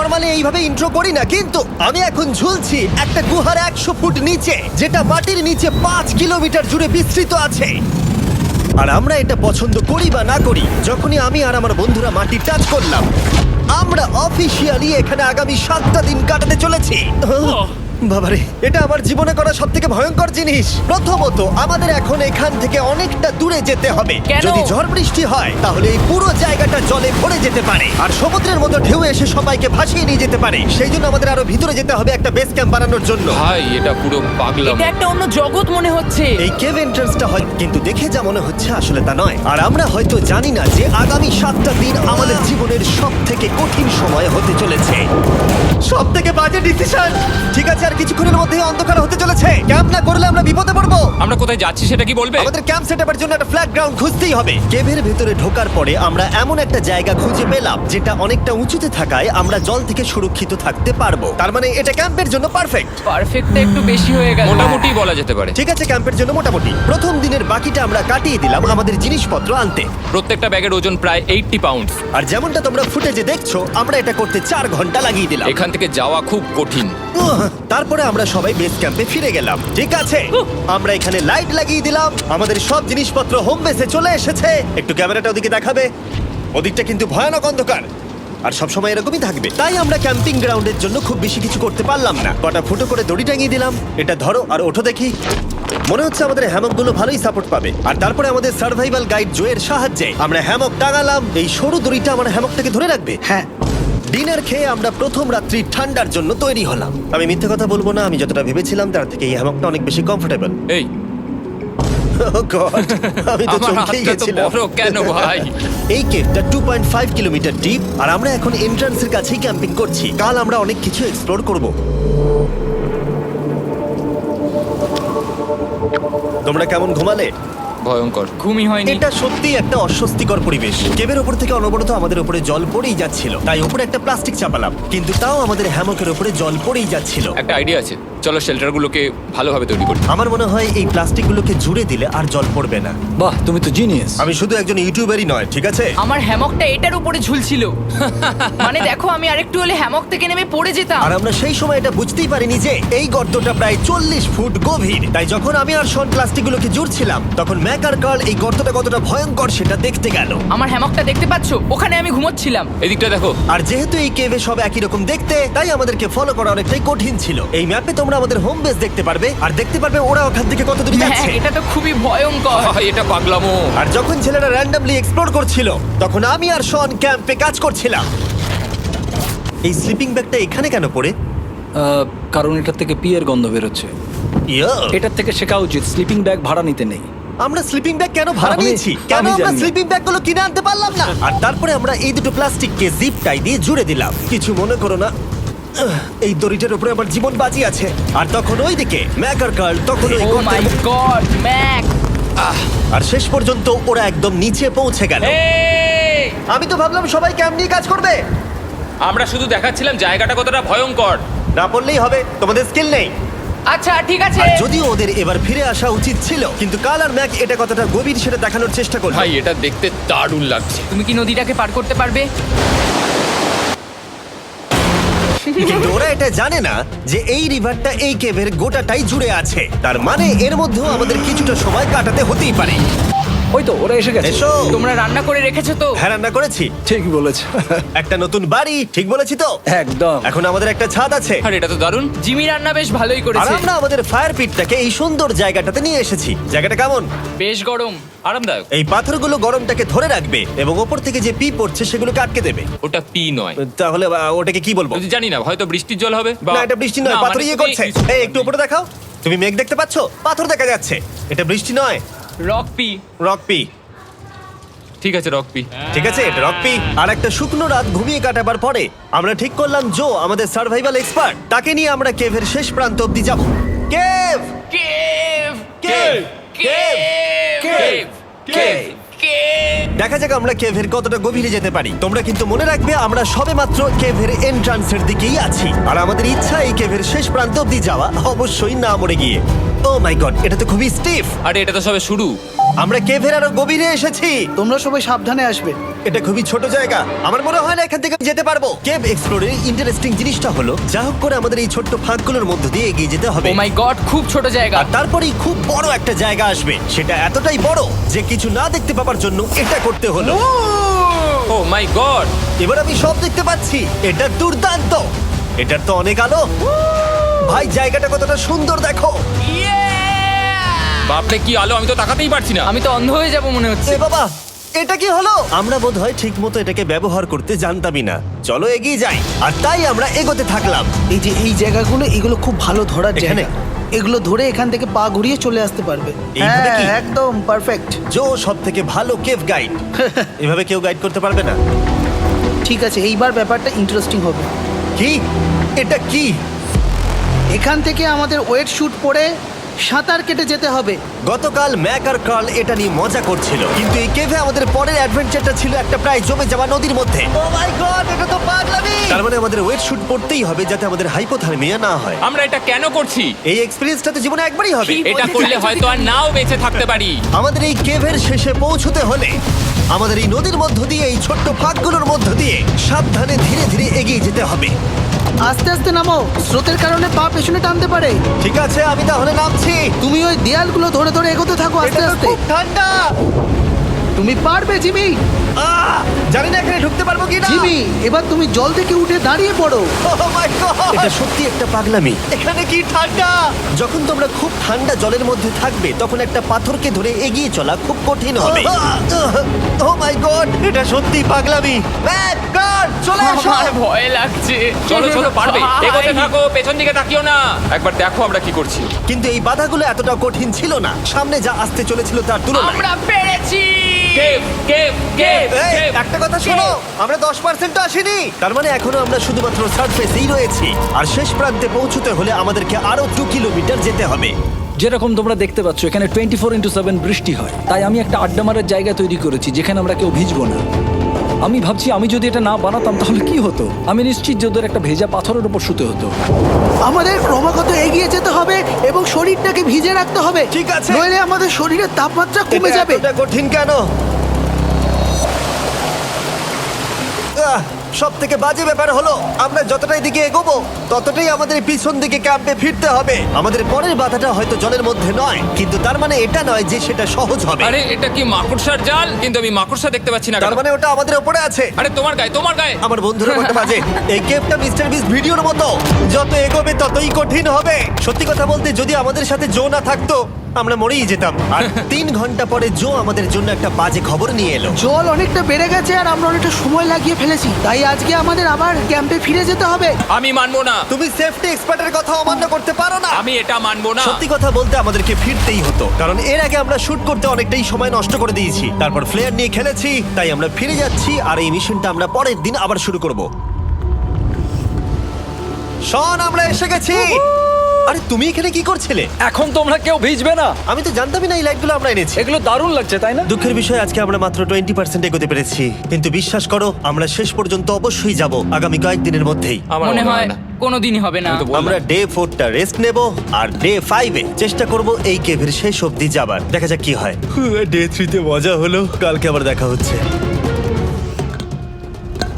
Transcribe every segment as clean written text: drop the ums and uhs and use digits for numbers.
Normally এইভাবে intro করি না, কিন্তু আমি এখন ঝুলছি একটা গুহার 100 ফুট নিচে, যেটা মাটির নিচে 5 কিলোমিটার জুড়ে বিস্তৃত আছে। আর আমরা এটা পছন্দ করি বা না করি, যখনই আমি আর আমার বন্ধুরা মাটি টাচ করলাম, আমরা অফিসিয়ালি এখানে আগামী 7টা দিন কাটাতে চলেছি। বাবারে, এটা আমার জীবনে করা সবথেকে ভয়ঙ্কর জিনিস। প্রথমত, আমাদের এখন এখান থেকে অনেকটা দূরে যেতে হবে। কেন? যদি ঝড় বৃষ্টি হয় তাহলে এই পুরো জায়গাটা জলে ভরে যেতে পারে, আর সমুদ্রের মতো ঢেউ এসে সবাইকে ভাসিয়ে নিয়ে যেতে পারে। সেই জন্য আমাদের আরো ভিতরে যেতে হবে একটা বেস ক্যাম্প বানানোর জন্য। ভাই এটা পুরো পাগলাম। এটা একটা অন্য জগৎ মনে হচ্ছে। এই কেভ এন্ট্রান্সটা হয়, কিন্তু দেখে যা মনে হচ্ছে আসলে তা নয়। আর আমরা হয়তো জানি না যে আগামী 7টা দিন আমাদের জীবনের সব থেকে কঠিন সময় হতে চলেছে। সব থেকে বাজে ডিসিশন। ঠিক আছে, আর কিছুক্ষণের মধ্যে অন্ধকার হতে চলেছে। ক্যাম্প না করলে আমরা বিপদে পড়বো। আমরা কোথায় যাচ্ছি সেটা কি বলবে? আমাদের ক্যাম্প সেটআপের জন্য একটা ফ্ল্যাট গ্রাউন্ড খুঁজতেই হবে। কেভের ভেতরে ঢোকার পরে আমরা এমন একটা জায়গা খুঁজে পেলাম যেটা অনেকটা উঁচুতে থাকায় আমরা জল থেকে সুরক্ষিত থাকতে পারবো। তার মানে এটা ক্যাম্পের জন্য পারফেক্ট। পারফেক্টটা একটু বেশি হয়ে গেল। মোটামুটি বলা যেতে পারে। ঠিক আছে, ক্যাম্পের জন্য মোটামুটি। প্রথম দিনের বাকিটা আমরা কাটিয়ে দিলাম আমাদের জিনিসপত্র আনতে। প্রত্যেকটা ব্যাগের ওজন প্রায় 80 পাউন্ড। আর যেমনটা তোমরা ফুটেজে দেখছো, আমরা এটা করতে 4 ঘন্টা লাগিয়ে দিলাম। এখান থেকে যাওয়া খুব কঠিন। তারপরে আমরা সবাই বেস ক্যাম্পে ফিরে গেলাম। ঠিক আছে, আমরা এখানে লাইট লাগিয়ে দিলাম। আমাদের সব জিনিসপত্র হোম বেসে চলে এসেছে। একটু ক্যামেরাটা ওদিকে দেখাবে? ওদিকটা কিন্তু ভয়ানক অন্ধকার, আর সবসময় এরকমই থাকবে। তাই আমরা ক্যাম্পিং গ্রাউন্ডের জন্য খুব বেশি কিছু করতে পারলাম না। কটা ফুটো করে দড়ি টাঙিয়ে দিলাম। এটা ধরো আর ওঠো দেখি। মনে হচ্ছে আমাদের হ্যামকগুলো ভালোই সাপোর্ট পাবে। আর তারপরে আমাদের সার্ভাইভাল গাইড জোয়ের সাহায্যে আমরা হ্যামক টাঙালাম। এই সরু দড়িটা আমার হ্যামকটাকে ধরে রাখবে। হ্যাঁ। ডিনার খেয়ে আমরা প্রথম রাত্রি ঠান্ডার জন্য তৈরি হলাম। আমি মিথ্যে কথা বলবো না, আমি যতটা ভেবেছিলাম তার থেকে এই হ্যামকটা অনেক বেশি কমফোর্টেবল। এই আমি তো আমার চমকেই হাতটা তো গেছিলাম। বড় কেন ভাই? এই কেভটা 2.5 কিলোমিটার ডিপ, আর আমরা এখন এন্ট্রান্সের কাছেই ক্যাম্পিং করছি। কাল আমরা অনেক কিছু এক্সপ্লোর করব। তোমরা কেমন ঘুমালে? ভয়ঙ্কর। ঘুমই হয়নি। এটা সত্যি একটা অস্বস্তিকর পরিবেশ। কেবের ওপর থেকে অনবরত আমাদের উপরে জল পড়েই যাচ্ছিল, তাই উপরে একটা প্লাস্টিক চাপালাম, কিন্তু তাও আমাদের হ্যামকের উপরে জল পড়েই যাচ্ছিল। একটা আইডিয়া আছে, চলো শেল্টারগুলোকে ভালোভাবে তৈরি করি। আমার মনে হয় এই প্লাস্টিকগুলোকে জুড়ে দিলে আর জল পড়বে না। বাহ, তুমি তো জিনিয়াস। আমি শুধু একজন ইউটিউবারই নয়, ঠিক আছে? আমার হ্যামকটা এটার উপরে ঝুলছিল। মানে দেখো, আমি আরেকটু হলে হ্যামক থেকে নেমে পড়ে যেতাম। আর আমরা সেই সময় এটা বুঝতেই পারিনি যে এই গর্তটা প্রায় 40 ফুট গভীর। তাই যখন আমি আর শন প্লাস্টিকগুলোকে জুড়ছিলাম, তখন ম্যাক আর কার্ল এই গর্তটা কতটা ভয়ঙ্কর সেটা দেখতে গেল। আমার হ্যামকটা দেখতে পাচ্ছো? ওখানে আমি ঘুমোচ্ছিলাম। এদিকটা দেখো। আর যেহেতু এই কেভে সব একই রকম দেখতে, তাই আমাদেরকে ফলো করা অনেকটাই কঠিন ছিল। এই ম্যাপে তোমরা আমাদের হোম বেস দেখতে পারবে, আর দেখতে পারবে ওরা ওখান থেকে কত দূরে হ্যাঁ, যাচ্ছে। এটা তো খুবই ভয়ঙ্কর। ভাই এটা পাগলামো। আর যখন ছেলেরা র্যান্ডমলি এক্সপ্লোর করছিল, তখন আমি আর শন ক্যাম্পে কাজ করছিলাম। এই স্লিপিং ব্যাগটা এখানে কেন পড়ে? কারণ এটার থেকে পিয়ের গন্ধ বেরোচ্ছে। ইয়া, এটার থেকে শেখা উচিত স্লিপিং ব্যাগ ভাড়া নিতে নেই। আমরা স্লিপিং ব্যাগ কেন ভাড়া আমি- নিয়েছি? কেন আমি আমরা জানি না। স্লিপিং ব্যাগগুলো কিনে আনতে পারলাম না? আর তারপরে আমরা এই দুটো প্লাস্টিককে জিপ টাই দিয়ে জুড়ে দিলাম। কিছু মনে করো না, এই দড়িটার উপরে আমার জীবন বাজি আছে। আর তখন ওইদিকে ম্যাক আর কার্ল তখন ওই ও মাই গর্তের- গড, ম্যাক! আর শেষ পর্যন্ত ওরা একদম নিচে পৌঁছে গেল। এই, আমি তো ভাবলাম সবাই ক্যাম্প নিয়ে কাজ করবে। আমরা শুধু দেখাচ্ছিলাম জায়গাটা কতটা ভয়ঙ্কর। না বললেই হবে, তোমাদের স্কিল নেই। আচ্ছা ঠিক আছে। আর যদিও ওদের এবার ফিরে আসা উচিত ছিল, কিন্তু কাল আর ম্যাক এটা কতটা গভীর সেটা দেখানোর চেষ্টা করলো। ভাই এটা দেখতে দারুণ লাগছে। তুমি কি নদীটাকে পার করতে পারবে? কিন্তু ওরা এটা জানে না যে এই রিভারটা এই কেভের গোটাটাই জুড়ে আছে। তার মানে এর মধ্যেও আমাদের কিছুটা সময় কাটাতে হতেই পারে। ওই তো ওরা এসে গেছে। এসো। তোমরা রান্না করে রেখেছো তো? হ্যাঁ, রান্না করেছি। ঠিক বলেছ। একটা নতুন বাড়ি, ঠিক বলেছি তো? একদম। এখন আমাদের একটা ছাদ আছে। আর এটা তো দারুণ। জিমি রান্না বেশ ভালোই আর করেছে। আমরা আমাদের ফায়ার পিটটাকে এই সুন্দর জায়গাটাতে নিয়ে এসেছি। জায়গাটা কেমন? বেশ গরম। আরামদায়ক। এই পাথরগুলো গরমটাকে ধরে রাখবে এবং ওপর থেকে যে পি পড়ছে সেগুলোকে আটকে দেবে। ওটা পি নয়। তাহলে ওটাকে কি বলবো? যদি জানি না, হয়তো বৃষ্টির জল হবে বা না, এটা বৃষ্টি নয়, না, পাথর মানে ইয়ে তুমি করছে। এই একটু উপরে দেখাও। তুমি মেঘ দেখতে পাচ্ছো? পাথর দেখা যাচ্ছে। এটা বৃষ্টি নয়, রক পি। Rock P. ঠিক আছে, রক পি। ঠিক আছে, এটা রক পি। আর একটা শুকনো রাত ঘুমিয়ে কাটাবার পরে আমরা ঠিক করলাম জো আমাদের সার্ভাইভাল এক্সপার্ট, তাকে নিয়ে আমরা কেভের শেষ প্রান্ত অব্দি যাব। Cave, cave! Cave, cave, cave! Cave. দেখা যাক আমরা কেভের কতটা গভীরে যেতে পারি। তোমরা কিন্তু মনে রাখবে আমরা সবেমাত্র কেভের এন্ট্রান্সের দিকেই আছি, আর আমাদের ইচ্ছা এই কেভের শেষ প্রান্ত অব্দি যাওয়া, অবশ্যই না মরে গিয়ে। ও মাই গড, এটা তো খুবই স্টিফ। আরে এটা তো সবে শুরু। আমরা কেভের আরো গভীরে এসেছি। তোমরা সবাই সাবধানে আসবে। এটা খুবই ছোট জায়গা, আমার মনে হয় না এখান থেকে যেতে পারবো। কেভ এক্সপ্লোরের ইন্টারেস্টিং জিনিসটা হলো যা হোক করে আমাদের এই ছোট্ট ফাঁকগুলোর মধ্যে দিয়ে এগিয়ে যেতে হবে। ও মাই গড, খুব ছোট জায়গা। আর তারপরেই খুব বড় একটা জায়গা আসবে, সেটা এতটাই বড় যে কিছু না দেখতে পাওয়ার জন্য এটা করতে হলো। ও মাই গড! এবার আমি সব দেখতে পাচ্ছি, এটা দুর্দান্ত। এটার তো অনেক আলো। ভাই জায়গাটা কতটা সুন্দর দেখো। বাপরে কি আলো, আমি তো তাকাতেই পারছি না। আমি তো অন্ধ হয়ে যাব মনে হচ্ছে। এ বাবা, এটা কি হলো? আমরা বোধহয় ঠিক মতো এটাকে ব্যবহার করতে জানতামই না। চলো এগিয়ে যাই। আর তাই আমরা এগোতে থাকলাম। এই যে এই জায়গাগুলো, এগুলো খুব ভালো ধরার এখানে? জায়গা। এগুলো ধরে এখান থেকে পা ঘুরিয়ে চলে আসতে পারবে। এইভাবে কি? হ্যাঁ, একদম পারফেক্ট। জো সব থেকে ভালো কেভ গাইড। এভাবে কেউ গাইড করতে পারবে না। ঠিক আছে, এইবার ব্যাপারটা ইন্টারেস্টিং হবে। কি? এটা কি? এখান থেকে আমাদের ওয়েট শুট পরে সাঁতার কেটে যেতে হবে। গতকাল ম্যাক আর কার্ল এটা নিয়ে মজা করছিল, কিন্তু এই কেভে আমাদের পরের অ্যাডভেঞ্চারটা ছিল একটা প্রায় জমে যাওয়া নদীর মধ্যে। ও মাই গড, এটা তো পাগলামি! তার মানে আমাদের ওয়েট শুট পড়তেই হবে যাতে আমাদের হাইপোথার্মিয়া না হয়। আমরা এটা কেন করছি? এই এক্সপেরিয়েন্সটা তো জীবনে একবারই হবে। কি? এটা করলে হয়তো আর নাও বেঁচে থাকতে পারি। আমাদের এই কেভের শেষে পৌঁছতে হলে আমাদের এই নদীর মধ্য দিয়ে, এই ছোট্ট ফাঁকগুলোর মধ্য দিয়ে সাবধানে ধীরে ধীরে এগিয়ে যেতে হবে। আস্তে আস্তে নামো, স্রোতের কারণে পা পেছনে টানতে পারে। ঠিক আছে, আমি তাহলে নামছি। তুমি ওই দেয়ালগুলো ধরে ধরে এগোতে থাকো আস্তে এটা তো আস্তে। খুব ঠান্ডা। তুমি পারবে জিমি। জানি না এখানে ঢুকতে পারবো কি না। জিমি, এবার তুমি জল থেকে উঠে দাঁড়িয়ে পড়ো। এটা সত্যি একটা পাগলামি। এখানে কি ঠান্ডা! যখন তোমরা খুব ঠান্ডা জলের মধ্যে থাকবে তখন একটা পাথরকে ধরে এগিয়ে চলা খুব কঠিন হবে। ও মাই গড, এটা সত্যি পাগলামি। ম্যাক, গড, চলে আসো। আমার ভয় লাগছে। চলো চলো, পারবে। ভাই। এগোতে থাকো, পেছন দিকে তাকিও না। একবার দেখো আমরা কি করছি। কিন্তু এই বাধাগুলো এতটা কঠিন ছিল না সামনে যা আসতে চলেছিল তার তুলনায়। আমরা পেরেছি। কেভ কেভ কেভ এই, কেভ। একটা কথা শোনো, আমরা 10% আসিনি। তার মানে এখনো আমরা শুধুমাত্র সার্ফেসেই রয়েছি, আর শেষ প্রান্তে পৌঁছতে হলে আমাদেরকে আরো 2 কিলোমিটার যেতে হবে। যেরকম তোমরা দেখতে পাচ্ছ এখানে 24/7 বৃষ্টি হয়, তাই আমি একটা আড্ডা মারার জায়গা তৈরি করেছি যেখানে আমরা কেউ ভিজবো না। আমি ভাবছি আমি যদি এটা না বানাতাম তাহলে কি হতো। আমি নিশ্চিত যে ওদের একটা ভেজা পাথরের উপর শুতে হতো। আমাদের ক্রমাগত এগিয়ে যেতে হবে এবং শরীরটাকে ভিজে রাখতে হবে। ঠিক আছে। নইলে আমাদের শরীরের তাপমাত্রা কমে এটা যাবে। এতটা কঠিন কেন? সব থেকে বাজে ব্যাপার হলো আমরা যতটাই দিকে এগোবো ততটাই আমাদের পিছন দিকে ক্যাম্পে ফিরতে হবে। আমাদের পরের বাধাটা হয়তো জলের মধ্যে নয়, কিন্তু তার মানে এটা নয় যে সেটা সহজ হবে। আরে এটা কি মাকড়সার জাল? কিন্তু আমি মাকড়সা দেখতে পাচ্ছি না। তার কেন? মানে ওটা আমাদের উপরে আছে। আরে তোমার গায়ে, তোমার গায়ে। আমার বন্ধুরা বলতে বাজে, এই গেমটা মিস্টার বিস ভিডিওর মতো, যত এগোবে ততই কঠিন হবে। সত্যি কথা বলতে যদি আমাদের সাথে জো না থাকতো আমরা মরেই যেতাম। আর 3 ঘন্টা পরে জো আমাদের জন্য একটা বাজে খবর নিয়ে এলো। জল অনেকটা বেড়ে গেছে আর আমরা অনেকটা সময় লাগিয়ে ফেলেছি, তাই আজকে আমাদের আবার ক্যাম্পে ফিরে যেতে হবে। আমি মানবো না। তুমি সেফটি এক্সপার্টের কথা অমান্য করতে পারো না। আমি এটা মানবো না। সত্যি কথা বলতে আমাদেরকে ফিরতেই হতো, কারণ এর আগে আমরা শুট করতে অনেকটাই সময় নষ্ট করে দিয়েছি। তারপর ফ্লেয়ার নিয়ে খেলেছি, তাই আমরা ফিরে যাচ্ছি আর এই মিশনটা আমরা পরের দিন আবার শুরু করব। শন, আমরা এসে গেছি। আরে তুমি এখানে কি করছিলে? এখন তোমরা কেউ ভিজবে না। আমি তো জানতামই না এই লাইটগুলো আমরা এনেছি। এগুলো দারুণ লাগছে তাই না? দুঃখের বিষয় আজকে আমরা মাত্র 20% এগোতে পেরেছি, কিন্তু বিশ্বাস করো আমরা শেষ পর্যন্ত অবশ্যই যাব আগামী কয়েকদিনের মধ্যেই। আমার মনে হয় না। কোনোদিনই হবে না। আমি তো বললাম। আমরা ডে 4টা রেস্ট নেব আর ডে 5-এ চেষ্টা করব এই কেভের শেষ অবধি যাবার। দেখা যাক কি হয়। ডে 3-তে মজা হলো, কালকে আবার দেখা হচ্ছে।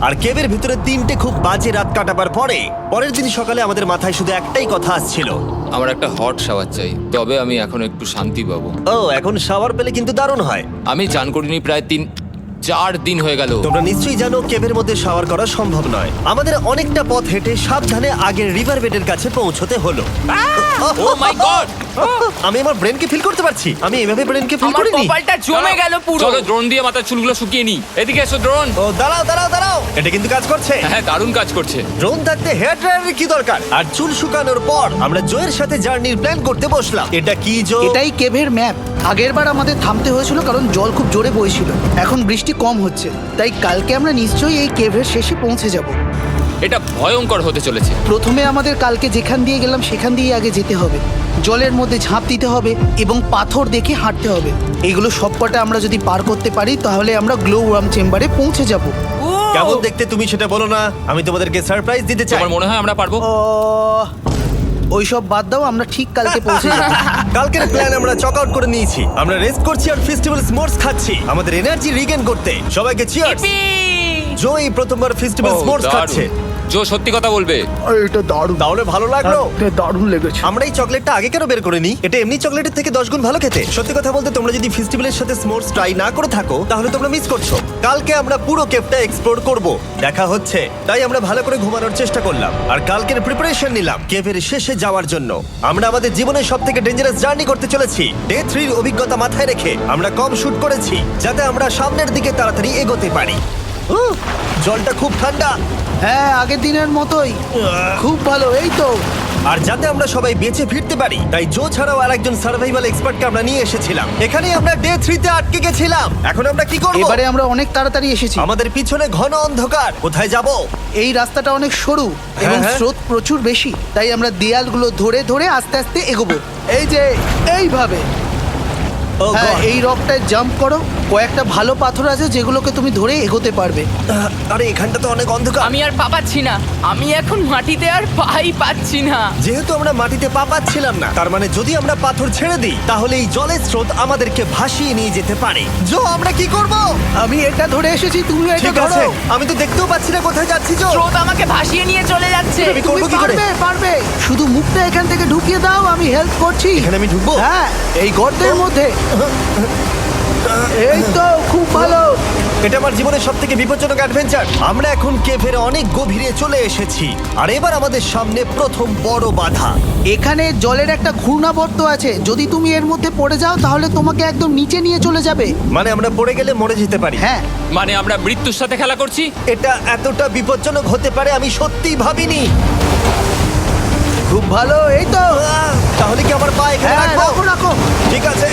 আর কেভের ভিতরে 3টে খুব বাজে রাত কাটাবার পরে পরের দিন সকালে আমাদের মাথায় শুধু একটাই কথা আসছিল, আমার একটা হট শাওয়ার চাই, তবে আমি এখন একটু শান্তি পাবো। ও এখন শাওয়ার পেলে কিন্তু দারুণ হয়। আমি চান করিনি প্রায় 3-4 দিন হয়ে গেল। তোমরা নিশ্চয়ই জানো কেভের মধ্যে শাওয়ার করা সম্ভব নয়। আমাদের অনেকটা পথ হেঁটে সাবধানে আগের রিভার বেডের কাছে পৌঁছতে হলো। ও মাই গড! আমি আমার ব্রেনকে ফিল করতে পারছি। আমি এভাবে ব্রেনকে ফিল আমার করিনি। কপালটা জমে গেল পুরো। চলো ড্রোন দিয়ে মাথার চুলগুলো শুকিয়ে নি। এদিকে এসো ড্রোন। ও দাঁড়াও দাঁড়াও দাঁড়াও, এটা কিন্তু কাজ করছে। হ্যাঁ, দারুণ কাজ করছে। ড্রোন থাকতে হেয়ার ড্রায়ারের কি দরকার? আর চুল শুকানোর পর আমরা জোয়ের সাথে জার্নির প্ল্যান করতে বসলাম। এটা কি জো? এটাই কেভের ম্যাপ। আগেরবার আমাদের থামতে হয়েছিল কারণ জল খুব জোরে বইছিল। এখন বৃষ্টি কম হচ্ছে, তাই কালকে আমরা নিশ্চয়ই এই কেভের শেষে পৌঁছে যাব। এটা ভয়ঙ্কর হতে চলেছে। প্রথমে আমাদের কালকে যেখান দিয়ে গেলাম সেখান দিয়ে আগে যেতে হবে। জলের মধ্যে ঝাঁপ দিতে হবে এবং পাথর দেখে হাঁটতে হবে। এগুলো সবকটা আমরা যদি পার করতে পারি তাহলে আমরা গ্লো ওয়ার্ম চেম্বারে পৌঁছে যাব। কেমন দেখতে তুমি সেটা বলো না, আমি তোমাদেরকে সারপ্রাইজ দিতে চাই। তোমার মনে হয় আমরা পারবো? ওইসব বাদ দাও, আমরা ঠিক কালকে পৌঁছে যাবো। কালকের প্ল্যান আমরা চক আউট করে নিয়েছি। আমরা রেস্ট করছি আর ফেস্টিভ্যাল স্মোর্টস খাচ্ছি আমাদের এনার্জি রিগেন করতে। সবাইকে চিয়ার্স। Yippee! জো এই প্রথমবার ফেস্টিভ্যাল ও, স্মোর্টস দারুণ। খাচ্ছে। জো সত্যি কথা বলবে। এটা দারুণ, তাহলে ভালো লাগলো? দারুণ লেগেছে। আমরা এই চকলেটটা আগে কেন বের করে নি? এটা এমনি চকলেটের থেকে 10 গুণ ভালো খেতে। সত্যি কথা বলতে তোমরা যদি ফেস্টিভ্যালের সাথে স্মোর্টস ট্রাই না করে থাকো তাহলে তোমরা মিস করছো। কালকে আমরা পুরো কেভটা এক্সপ্লোর করব, দেখা হচ্ছে। তাই আমরা ভালো করে ঘুমানোর চেষ্টা করলাম আর কালকের প্রিপারেশন নিলাম কেভের শেষে যাওয়ার জন্য। আমরা আমাদের জীবনের সবথেকে ডেঞ্জারাস জার্নি করতে চলেছি। ডে 3 এর অভিজ্ঞতা মাথায় রেখে আমরা কম শুট করেছি যাতে আমরা সামনের দিকে তাড়াতাড়ি এগোতে পারি। জলটা খুব ঠান্ডা হ্যাঁ, আগের দিনের মতোই খুব ভালো। এই তো আর যাতে আমরা সবাই বেঁচে ফিরতে পারি তাই জো ছাড়াও আরেকজন সার্ভাইভাল এক্সপার্টকে আমরা নিয়ে এসেছিলাম। এখানেই আমরা ডে 3 তে আটকে গেছিলাম। এখন আমরা কি করব? এবারে আমরা অনেক তাড়াতাড়ি এসেছি। আমাদের পিছনে ঘন অন্ধকার, কোথায় যাব? এই রাস্তাটা অনেক সরু এবং হ্যাঁ। স্রোত প্রচুর বেশি, তাই আমরা দেয়ালগুলো ধরে ধরে আস্তে আস্তে এগোবো। এই যে এইভাবে। ও হ্যাঁ, God! এই রকটায় জাম্প করো। কয়েকটা ভালো পাথর আছে যেগুলোকে তুমি ধরে এগোতে পারবে। আরে এখানটা তো অনেক অন্ধকার। আমি আর পা পাচ্ছি না, আমি এখন মাটিতে আর পাই পাচ্ছি না। যেহেতু আমরা মাটিতে পা পাচ্ছিলাম না, তার মানে যদি আমরা পাথর ছেড়ে দিই তাহলে এই জলের স্রোত আমাদেরকে ভাসিয়ে নিয়ে যেতে পারে। জো, আমরা কি করব? আমি এটা ধরে এসেছি, তুমি এটা ঠিক ধরো। আছে, আমি তো দেখতেও পাচ্ছি না কোথায় যাচ্ছি। জো, স্রোত আমাকে ভাসিয়ে নিয়ে চলে যাচ্ছে। আমি তুমি করবো কি করে? পারবে, পারবে। শুধু মুখটা এখান থেকে ঢুকিয়ে দাও, আমি হেল্প করছি। এখানে আমি ঢুকবো? হ্যাঁ, এই গর্তের মধ্যে। এই তো, খুব ভালো। এটা আমার জীবনের সবথেকে বিপজ্জনক অ্যাডভেঞ্চার। আমরা এখন কেভের অনেক গভীরে চলে এসেছি আর এবার আমাদের সামনে প্রথম বড় বাধা। এখানে জলের একটা ঘূর্ণাবর্ত আছে, যদি তুমি এর মধ্যে পড়ে যাও তাহলে তোমাকে একদম নিচে নিয়ে চলে যাবে। মানে আমরা পড়ে গেলে মরে যেতে পারি। হ্যাঁ, মানে আমরা মৃত্যুর সাথে খেলা করছি। এটা এতটা বিপজ্জনক হতে পারে আমি সত্যিই ভাবিনি। খুব ভালো। এই তো। তাহলে কি আমার পা এখানে হ্যাঁ, রাখবো? রাখো রাখো। ঠিক আছে,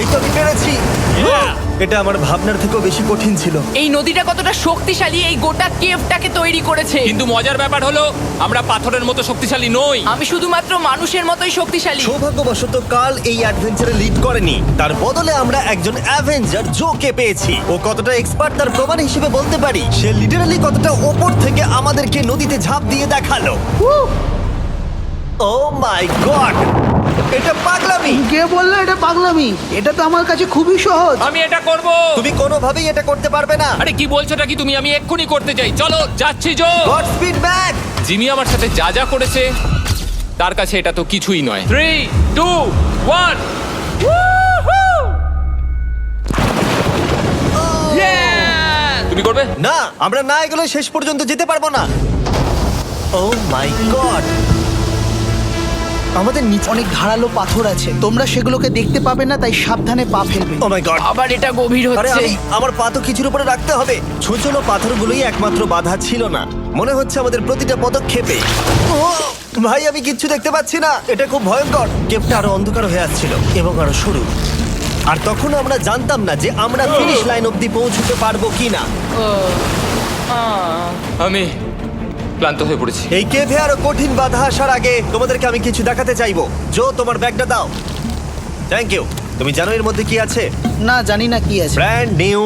এই তো আমি পেরেছি। এটা আমার ভাবনার থেকেও বেশি কঠিন ছিল। এই নদীটা কতটা শক্তিশালী এই গোটা কেভটাকে তৈরি করেছে। কিন্তু মজার ব্যাপার হলো আমরা পাথরের মতো শক্তিশালী নই। আমি শুধুমাত্র মানুষের মতোই শক্তিশালী। সৌভাগ্যবশত কাল এই অ্যাডভেঞ্চারে লিড করেনি, তার বদলে আমরা একজন অ্যাভেঞ্জার জোকে পেয়েছি। ও কতটা এক্সপার্ট তার প্রমাণ হিসেবে বলতে পারি। সে লিটারালি কতটা ওপর থেকে আমাদেরকে নদীতে ঝাঁপ দিয়ে দেখালো। ও মাই গড, এটা পাগলামি। কে বললো এটা পাগলামি? এটা তো আমার কাছে খুবই সহজ। আমি এটা করব। তুমি কোনোভাবেই এটা করতে পারবে না। আরে কি বলছোটা কি তুমি? আমি এক্ষুনি করতে চাই। চলো যাচ্ছি Joe. God speed back. Jimmy আমার সাথে যা যা করেছে তার কাছে এটা তো কিছুই নয়। 3, 2, 1। তুমি করবে? না, আমরা না এগুলো শেষ পর্যন্ত যেতে পারবো না। ও মাই গড, আমাদের নিচে অনেক ধারালো পাথর আছে, তোমরা সেগুলোকে দেখতে পাবে না, তাই সাবধানে পা ফেলবে। ও মাই গড। আবার এটা গভীর আরে হচ্ছে। আমার পা তো কিছুর উপরে রাখতে হবে। ছোট ছোট পাথরগুলোই একমাত্র বাধা ছিল না, মনে হচ্ছে আমাদের প্রতিটা পদক্ষেপে। ও ভাই, আমি কিচ্ছু দেখতে পাচ্ছি না। এটা খুব ভয়ঙ্কর। কেভটা আরো অন্ধকার হয়ে আসছিল এবং আরো সরু। আর তখন আমরা জানতাম না যে আমরা ফিনিশ লাইন অবধি পৌঁছতে পারবো কিনা। আমি ক্লান্ত হয়ে পড়েছি। এই কেভে আরো কঠিন বাধা আসার আগে তোমাদেরকে আমি কিছু দেখাতে চাইবো। জো, তোমার ব্যাগটা দাও। Thank you. তুমি জানো এর মধ্যে কি আছে? না, জানি না কি আছে। Brand new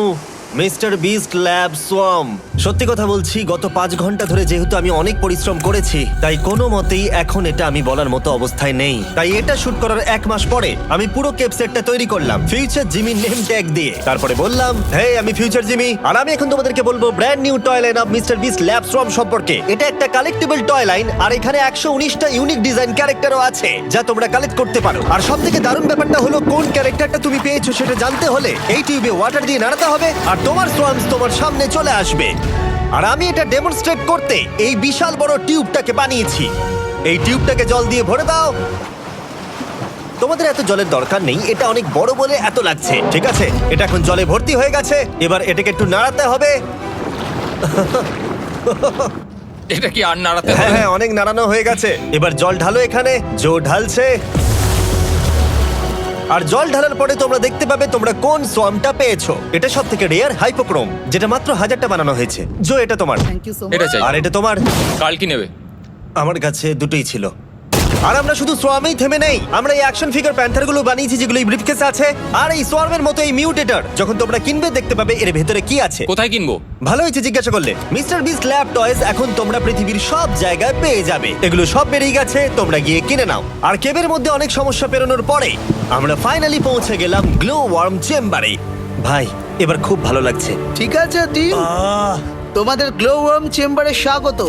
mister beast lab swamp. সত্যি কথা বলছি, গত 5 ঘন্টা ধরে যেহেতু আমি অনেক পরিশ্রম করেছি, তাই কোনো মতেই এখন এটা আমি বলার মতো অবস্থায় নেই। তাই এটা শুট করার 1 মাস পরে আমি পুরো কেপ সেটটা তৈরি করলাম ফিউচার জিমি নেম ট্যাগ দিয়ে। তারপরে বললাম, হে, আমি ফিউচার জিমি, আর আমি এখন তোমাদেরকে বলবো brand new toy line of mister beast lab swamp সম্পর্কে। এটা একটা কালেক্টিবল টয় লাইন, আর এখানে 119টা ইউনিক ডিজাইন ক্যারেক্টারও আছে যা তোমরা কালেক্ট করতে পারো। আর সবথেকে দারুণ ব্যাপারটা হলো, কোন ক্যারেক্টারটা তুমি পেয়েছো সেটা জানতে হলে এই টিউবে ওয়াটার দিয়ে নাড়াতে হবে আর তোমার সোয়ামস তোমার সামনে চলে আসবে। আর আমি এটা ডেমনস্ট্রেট করতে এই বিশাল বড় টিউবটাকে বানিয়েছি। এই টিউবটাকে জল দিয়ে ভরে দাও। তোমাদের এত জলের দরকার নেই, এটা অনেক বড় বলে এত লাগছে। ঠিক আছে, এটা এখন জলে ভর্তি হয়ে গেছে। এবার এটাকে একটু নাড়াতে হবে। এটা কি আর নাড়াতে হ্যাঁ হবে? হ্যাঁ, অনেক নাড়ানো হয়ে গেছে। এবার জল ঢালো এখানে। জো ঢালছে। আর জল ঢালার পরে তোমরা দেখতে পাবে তোমরা কোন সোয়ামটা পেয়েছো। এটা সব থেকে রেয়ার হাইপোক্রোম, যেটা মাত্র 1000টা বানানো হয়েছে। জো, এটা তোমার। থ্যাংক ইউ সো এটা মাচ। চাই। আর এটা তোমার। কাল কি নেবে? আমার কাছে দুটোই ছিল। আর আমরা শুধু সোয়ামেই থেমে নেই, আমরা এই অ্যাকশন ফিগার প্যান্থার গুলো বানিয়েছি যেগুলো এই ব্রিফকেসে আছে, আর এই সোয়ার্মের মতো এই মিউটেটর। যখন তোমরা কিনবে দেখতে পাবে এর ভেতরে কি আছে। কোথায় কিনবো? ভালো হয়েছে জিজ্ঞাসা করলে। মিস্টার বিস্ট ল্যাব টয়েস এখন তোমরা পৃথিবীর সব জায়গায় পেয়ে যাবে। এগুলো সব বেরিয়ে গেছে, তোমরা গিয়ে কিনে নাও। আর কেবের মধ্যে অনেক সমস্যা পেরোনোর পরে আমরা ফাইনালি পৌঁছে গেলাম গ্লো ওয়ার্ম চেম্বারে। ভাই এবার খুব ভালো লাগছে। ঠিক আছে টিম, তোমাদের গ্লো ওয়ার্ম চেম্বারে স্বাগত।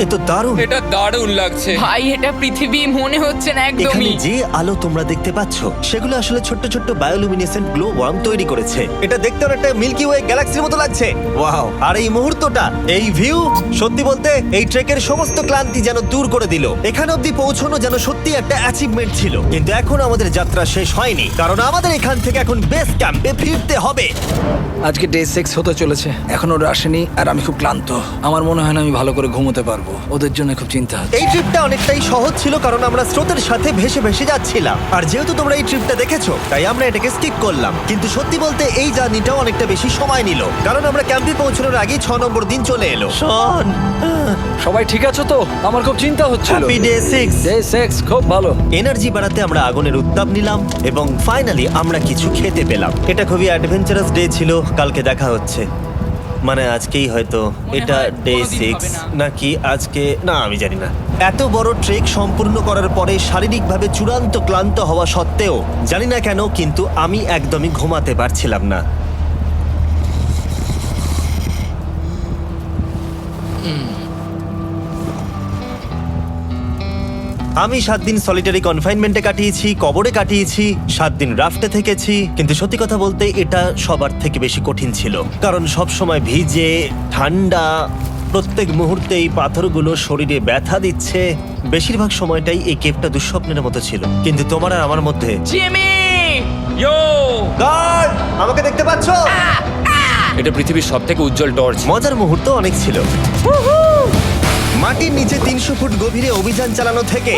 এ তো দারুণ। এটা দারুণ লাগছে। ভাই এটা পৃথিবী মনে হচ্ছে না এখানে একদমই। যে আলো তোমরা দেখতে পাচ্ছ সেগুলো আসলে ছোট্ট ছোট্ট বায়োলুমিনেসেন্ট গ্লো ওয়ার্ম তৈরি করেছে। এটা দেখতে অনেকটা মিল্কি ওয়ে গ্যালাক্সির মতো লাগছে। ওয়াও! আর এই মুহূর্তটা, এই ভিউ, সত্যি বলতে এই ট্রেকের সমস্ত ক্লান্তি যেন দূর করে দিল। এখানে অবধি পৌঁছানো যেন সত্যি একটা অ্যাচিভমেন্ট ছিল। কিন্তু এখন আমাদের যাত্রা শেষ হয়নি, কারণ আমাদের এখান থেকে এখন বেস ক্যাম্পে ফিরতে হবে। আজকে ডে 6 হতে চলেছে, এখনো ওরা আসেনি আর আমি খুব ক্লান্ত। আমার মনে হয় না আমি ভালো করে ঘুমোতে পারবো, ওদের জন্য খুব চিন্তা হচ্ছে। এই ট্রিপটা অনেকটাই সহজ ছিল কারণ আমরা স্রোতের সাথে ভেসে ভেসে যাচ্ছিলাম। আর যেহেতু তোমরা এই ট্রিপটা দেখেছো তাই আমরা এটাকে স্কিপ করলাম। কিন্তু সত্যি বলতে এই জার্নিটাও অনেকটা বেশি সময় নিল, কারণ আমরা ক্যাম্পে পৌঁছানোর আগেই 6 নম্বর দিন চলে এলো। শন, সবাই ঠিক আছে তো? আমার খুব চিন্তা হচ্ছিল। Happy day 6। ডে 6 খুব ভালো। এনার্জি বাড়াতে আমরা আগুনের উত্তাপ নিলাম এবং ফাইনালি আমরা কিছু খেতে পেলাম। এটা খুবই অ্যাডভেঞ্চারাস ডে ছিল। কালকে দেখা হচ্ছে, মানে আজকেই হয়তো। এটা হয় ডে কোনোদিন 6 হবে না। নাকি আজকে, না আমি জানি না। এত বড় ট্রেক সম্পূর্ণ করার পরে শারীরিকভাবে চূড়ান্ত ক্লান্ত হওয়া সত্ত্বেও জানি না কেন কিন্তু আমি একদমই ঘুমাতে পারছিলাম না। আমি 7 দিন সলিটারি কনফাইনমেন্টে কাটিয়েছি, কবরে কাটিয়েছি, 7 দিন রাফটে থেকেছি। কিন্তু সত্যি কথা বলতে এটা সবার থেকে বেশি কঠিন ছিল, কারণ সব সময় ভিজে, ঠান্ডা, প্রত্যেক মুহূর্তে এই পাথরগুলো শরীরে ব্যথা দিচ্ছে। বেশিরভাগ সময়টাই এই কেভটা দুঃস্বপ্নের মতো ছিল। কিন্তু তোমার আর আমার মধ্যে জিমি! ইয়ো! গার্ড, আমাকে দেখতে পাচ্ছ? এটা পৃথিবীর সবথেকে উজ্জ্বল টর্চ। মজার মুহূর্ত অনেক ছিল। মাটির নিচে 300 ফুট গভীরে অভিযান চালানো থেকে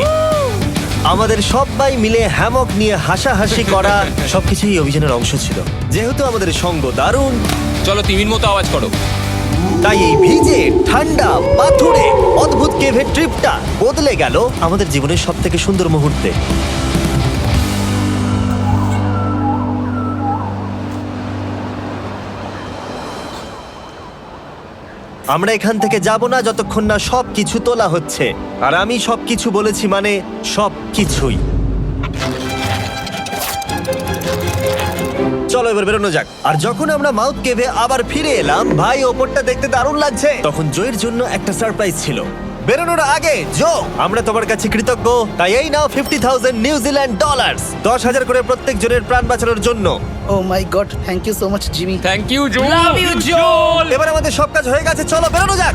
আমাদের সবাই মিলে হ্যামক নিয়ে হাসাহাসি করা সবকিছুই এই অভিযানের অংশ ছিল। যেহেতু আমাদের সঙ্গ দারুণ, চলো তিমির মতো আওয়াজ করো। তাই এই ভিজে, ঠান্ডা, পাথুরে অদ্ভুত কেভের ট্রিপটা বদলে গেল আমাদের জীবনের সব থেকে সুন্দর মুহূর্তে। আমরা এখান থেকে যাব না যতক্ষণ না সবকিছু তোলা হচ্ছে। আর আমি সবকিছু বলেছি মানে সবকিছুই। চলো এবার বেরোনো যাক। আর যখন আমরা মাউথ কেভে আবার ফিরে এলাম, ভাই ওপরটা দেখতে দারুণ লাগছে। তখন জয়ের জন্য একটা সারপ্রাইজ ছিল। বেরোনোর আগে জো, আমরা তোমার কাছে কৃতজ্ঞ। তাই এই নাও 50,000 নিউজিল্যান্ড ডলার, 10,000 করে প্রত্যেক জনের প্রাণ বাঁচানোর জন্য। Oh my god, thank you so much Jimmy. Thank you Joe. Love you, Joel! এবার আমাদের সব কাজ হয়ে গেছে, চলো বেরোনো যাক।